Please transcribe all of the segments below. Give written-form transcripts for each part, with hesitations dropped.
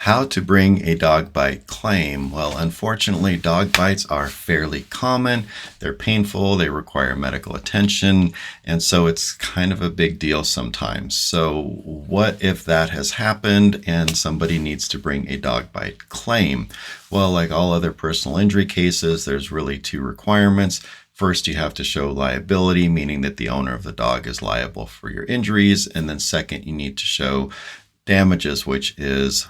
How to bring a dog bite claim? Well, unfortunately, dog bites are fairly common. They're painful, they require medical attention, and so it's kind of a big deal sometimes. So what if that has happened and somebody needs to bring a dog bite claim? Well, like all other personal injury cases, there's really two requirements. First, you have to show liability, meaning that the owner of the dog is liable for your injuries. And then second, you need to show damages, which is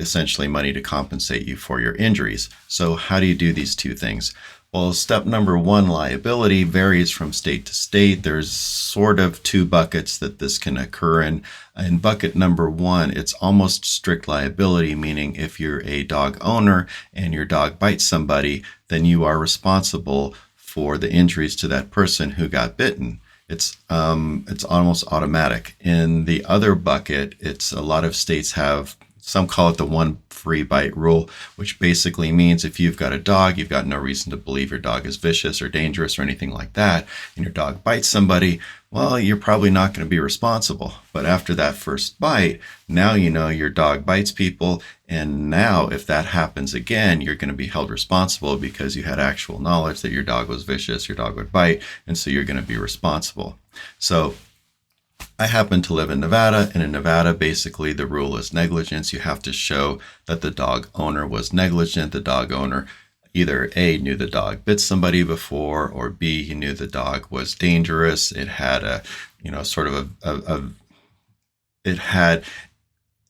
essentially money to compensate you for your injuries. So how do you do these two things? Well, step number one, liability, varies from state to state. There's sort of two buckets that this can occur in. In bucket number one, it's almost strict liability, meaning if you're a dog owner and your dog bites somebody, then you are responsible for the injuries to that person who got bitten. It's almost automatic. In the other bucket, it's a lot of states have, some call it the one free bite rule, which basically means if you've got a dog, you've got no reason to believe your dog is vicious or dangerous or anything like that, and your dog bites somebody, well, you're probably not going to be responsible. But after that first bite, now you know your dog bites people, and now if that happens again, you're going to be held responsible because you had actual knowledge that your dog was vicious, your dog would bite, and so you're going to be responsible. So I happen to live in Nevada, and in Nevada, basically the rule is negligence. You have to show that the dog owner was negligent. The dog owner either A, knew the dog bit somebody before, or B, he knew the dog was dangerous. It had it had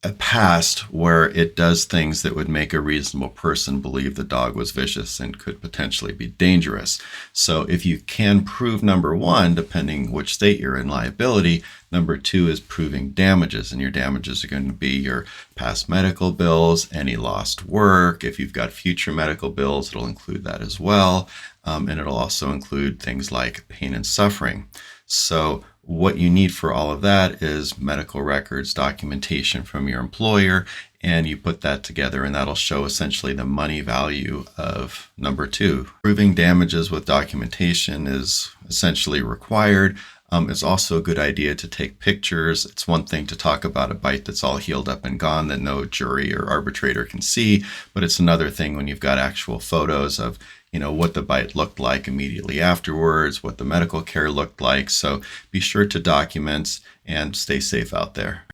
a past where it does things that would make a reasonable person believe the dog was vicious and could potentially be dangerous. So if you can prove number one, depending which state you're in, liability, number two is proving damages, and your damages are going to be your past medical bills, any lost work. If you've got future medical bills, it'll include that as well. And it'll also include things like pain and suffering. So what you need for all of that is medical records, documentation from your employer, and you put that together, and that'll show essentially the money value of number two. Proving damages with documentation is essentially required. It's also a good idea to take pictures. It's one thing to talk about a bite that's all healed up and gone that no jury or arbitrator can see, but it's another thing when you've got actual photos of what the bite looked like immediately afterwards, what the medical care looked like. So be sure to document and stay safe out there.